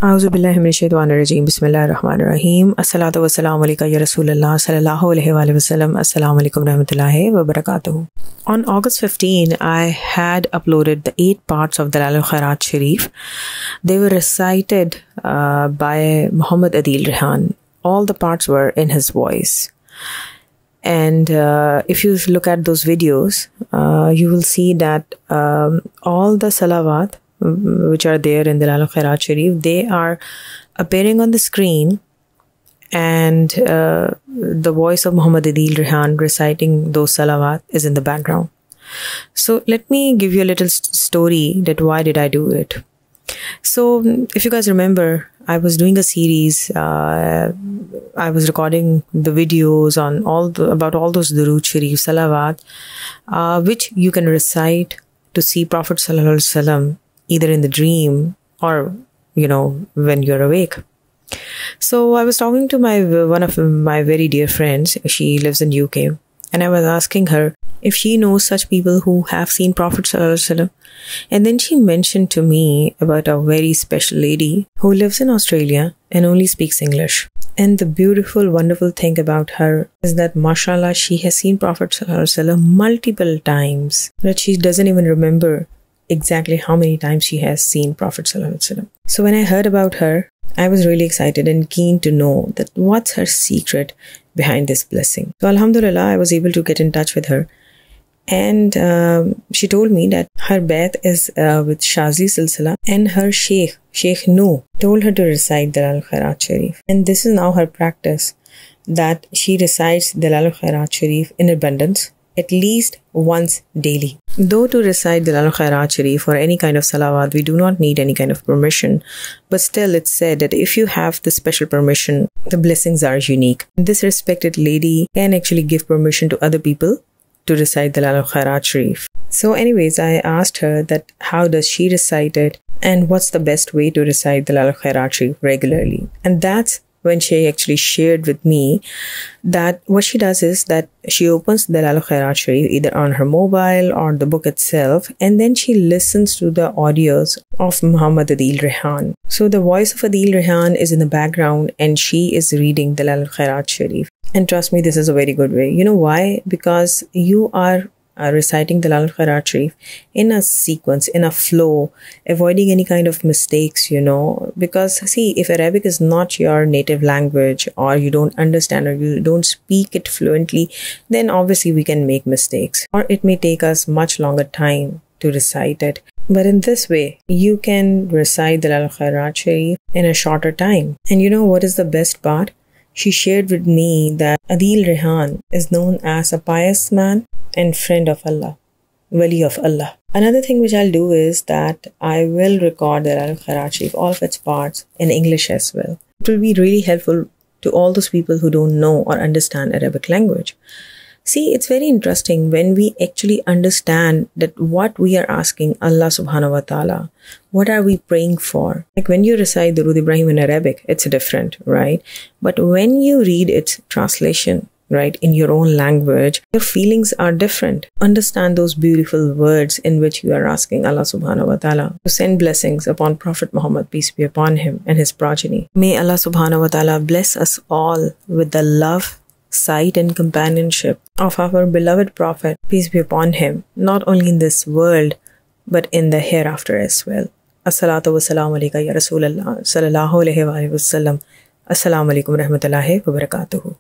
Auzubillahiminashaitanirrajim. Bismillahirrahmanirrahim. Assalatu wassalamu alayka ya Rasulullah sallallahu alayhi wa sallam. Assalamu alaikum rahmatullahi wa barakatuh. On August 15, I had uploaded the 8 parts of Dalal al-Khairat Sharif. They were recited by Muhammad Adil Rehan. All the parts were in his voice. And if you look at those videos, you will see that all the salawat which are there in the Dalal al-Khairat Sharif, they are appearing on the screen, and the voice of Muhammad Adil Rehan reciting those salawat is in the background. So let me give you a little story that why did I do it. So if you guys remember, I was doing a series, I was recording the videos on about all those Durood Sharif salawat, which you can recite to see Prophet Sallallahu Alaihi Wasallam either in the dream or, when you're awake. So I was talking to one of my very dear friends. She lives in UK, and I was asking her if she knows such people who have seen Prophet Sallallahu Alaihi Wasallam. And then she mentioned to me about a very special lady who lives in Australia and only speaks English. And the beautiful, wonderful thing about her is that, mashallah, she has seen Prophet Sallallahu Alaihi Wasallam multiple times, but she doesn't even remember exactly how many times she has seen Prophet Sallallahu Alaihi Wasallam. So when I heard about her, I was really excited and keen to know that what's her secret behind this blessing. So alhamdulillah, I was able to get in touch with her. And she told me that her baat is with Shazli Silsila, and her Sheikh Nu, told her to recite Dalal al-Khairat Sharif. And this is now her practice, that she recites Dalal al-Khairat Sharif in abundance, at least once daily. Though to recite Dalal al-Khairat Sharif or any kind of salawat, we do not need any kind of permission, but still it's said that if you have the special permission, the blessings are unique. This respected lady can actually give permission to other people to recite Dalal al-Khairat Sharif. So anyways, I asked her that how does she recite it and what's the best way to recite Dalal al-Khairat Sharif regularly. And that's when she actually shared with me that what she does is that she opens Dalal al-Khairat Sharif either on her mobile or the book itself, and then she listens to the audios of Muhammad Adil Rehan. So the voice of Adil Rehan is in the background and she is reading Dalal al-Khairat Sharif. And trust me, this is a very good way. You know why? Because you are reciting Dalal al-Khairat Sharif in a sequence, in a flow, avoiding any kind of mistakes, because see, if Arabic is not your native language, or you don't understand or you don't speak it fluently, then obviously we can make mistakes, or it may take us much longer time to recite it. But in this way, you can recite Dalal al-Khairat Sharif in a shorter time. And you know what is the best part? She shared with me that Adil Rehan is known as a pious man and friend of Allah, wali of Allah. Another thing which I'll do is that I will record the Dalal al-Khairat Sharif, all of its parts, in English as well. It will be really helpful to all those people who don't know or understand Arabic language. See, it's very interesting when we actually understand that what we are asking Allah subhanahu wa ta'ala, what are we praying for? Like when you recite the Durood Ibrahim in Arabic, it's different, right? But when you read its translation, right, in your own language, your feelings are different. Understand those beautiful words in which you are asking Allah subhanahu wa ta'ala to send blessings upon Prophet Muhammad, peace be upon him, and his progeny. May Allah subhanahu wa ta'ala bless us all with the love, sight and companionship of our beloved Prophet, peace be upon him, not only in this world, but in the hereafter as well. Assalatu wassalamu alayka ya Rasulullah sallallahu alayhi wa sallam. Assalamu alaikum rahmatullahi wa barakatuhu.